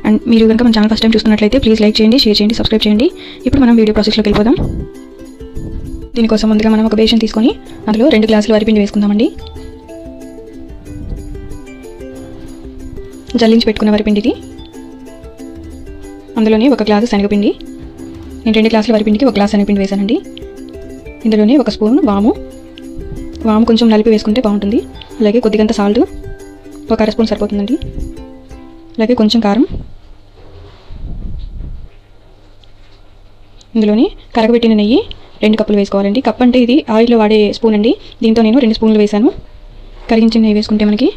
And మీరు కనుక మన ఛానల్ ఫస్ట్ టైం చూస్తున్నట్లయితే ప్లీజ్ లైక్ చేయండి, షేర్ చేయండి, సబ్స్క్రైబ్ చేయండి. ఇప్పుడు మనం వీడియో ప్రాసెస్లోకి వెళ్ళిపోదాం. దీనికోసం ముందుగా మనం ఒక బేషన్ తీసుకొని అందులో 2 గ్లాసులు వరిపిండి వేసుకుందామండి. జల్లించి పెట్టుకున్న వరిపిండికి అందులోనే 1 గ్లాసు శనగపిండి. నేను 2 గ్లాసుల వరిపిండికి 1 గ్లాసు శనగపిండి వేసానండి. ఇందులోనే 1 స్పూన్ వాము కొంచెం నలిపి వేసుకుంటే బాగుంటుంది. అలాగే కొద్దిగంత సాల్ట్, 1 అర స్పూన్ సరిపోతుందండి. అలాగే కొంచెం కారం. ఇందులోని కరగబెట్టిన నెయ్యి 2 కప్పులు వేసుకోవాలండి. కప్ అంటే ఇది ఆయిల్లో వాడే స్పూన్ అండి. దీంతో నేను 2 స్పూన్లు వేసాను. కరిగించిన నెయ్యి వేసుకుంటే మనకి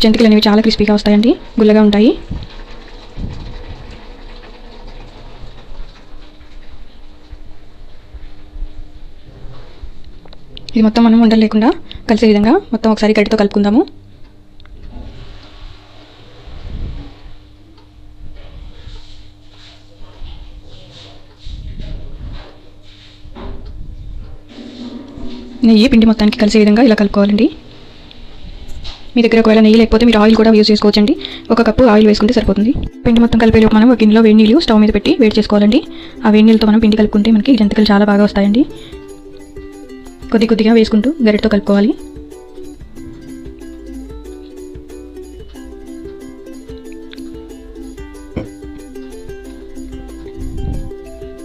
జంతికలు అనేవి చాలా క్రిస్పీగా వస్తాయండి, గుల్లగా ఉంటాయి. ఇది మొత్తం మనం ఉండలు లేకుండా కలిసే విధంగా మొత్తం ఒకసారి గడ్డతో కలుపుకుందాము. నెయ్యి పిండి మొత్తానికి కలిసే విధంగా ఇలా కలుపుకోవాలండి. మీ దగ్గర ఒకవేళ నెయ్యి లేకపోతే మీరు ఆయిల్ కూడా యూజ్ చేసుకోవచ్చండి. 1 కప్పు ఆయిల్ వేసుకుంటే సరిపోతుంది. పిండి మొత్తం కలిపేలోపు మనం 1 గిన్నెలో వేడి నీళ్ళు స్టవ్ మీద పెట్టి వేడి చేసుకోవాలండి. ఆ వేడి నీళ్ళతో మనం పిండి కలుపుకుంటే మనకి జంతికలు చాలా బాగా వస్తాయండి. కొద్దిగా వేసుకుంటూ గరిటతో కలుపుకోవాలి.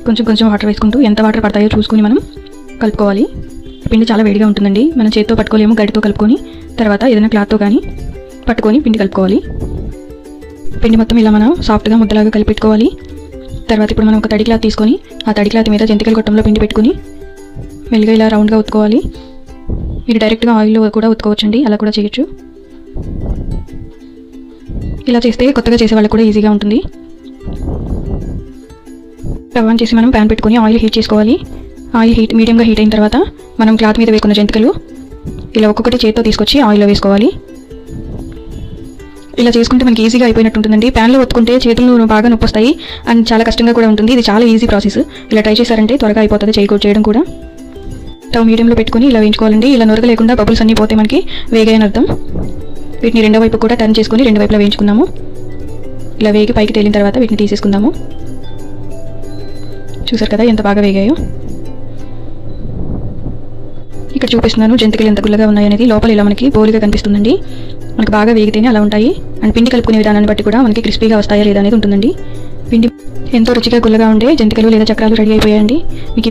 కొంచెం వాటర్ వేసుకుంటూ ఎంత వాటర్ పడతాయో చూసుకుని మనం కలుపుకోవాలి. పిండి చాలా వేడిగా ఉంటుందండి. మనం చేతితో పట్టుకోలేము, గరిటతో కలుపుకొని తర్వాత ఏదైనా క్లాత్తో కానీ పట్టుకొని పిండి కలుపుకోవాలి. పిండి మొత్తం ఇలా మనం సాఫ్ట్గా ముద్దలాగా కలిపెట్టుకోవాలి. తర్వాత ఇప్పుడు మనం ఒక తడి క్లాత్ తీసుకొని ఆ తడి క్లాత్ మీద జంతికల గొట్టంలో పిండి పెట్టుకుని మెల్లిగా ఇలా రౌండ్గా ఉత్తుకోవాలి. మీరు డైరెక్ట్గా ఆయిల్లో కూడా ఉత్తుకోవచ్చండి, అలా కూడా చేయొచ్చు. ఇలా చేస్తే కొత్తగా చేసే వాళ్ళకి కూడా ఈజీగా ఉంటుంది. స్టవ్ ఆన్ చేసి మనం ప్యాన్ పెట్టుకొని ఆయిల్ హీట్ చేసుకోవాలి. ఆయిల్ మీడియంగా హీట్ అయిన తర్వాత మనం క్లాత్ మీద వేసుకున్న జంతికలు ఇలా ఒక్కొక్కటి చేతితో తీసుకొచ్చి ఆయిల్లో వేసుకోవాలి. ఇలా చేసుకుంటే మనకి ఈజీగా అయిపోయినట్టు ఉంటుందండి. ప్యాన్లో ఒత్తుకుంటే చేతులు బాగా నొప్పి వస్తాయి అండ్ చాలా కష్టంగా కూడా ఉంటుంది. ఇది చాలా ఈజీ ప్రాసెస్. ఇలా ట్రై చేశారంటే త్వరగా అయిపోతుంది చేయడం కూడా. స్టవ్ మీడియంలో పెట్టుకొని ఇలా వేయించుకోవాలండి. ఇలా నొరగ లేకుండా బబుల్స్ అన్నీ పోతే మనకి వేగాయని అర్థం. వీటిని రెండో వైపు కూడా టర్న్ చేసుకొని 2 వైపులా వేయించుకుందాము. ఇలా వేగి పైకి తేలిన తర్వాత వీటిని తీసేసుకుందాము. చూసారు కదా ఎంత బాగా వేగాయో. ఇక్కడ చూపిస్తున్నాను జంతికలు ఎంత గుల్లగా ఉన్నాయనేది. లోపల ఇలా మనకి బోలిగా కనిపిస్తుందండి. మనకు బాగా వేగితేనే అలా ఉంటాయి. అండ్ పిండి కలుపుకునే విధానాన్ని బట్టి కూడా మనకి క్రిస్పీగా వస్తాయా లేదా అనేది ఉంటుందండి. పిండి ఎంతో రుచిగా గుల్లగా ఉండే జంతికలు లేదా చక్రాలు రెడీ అయిపోయాయండి. మీకు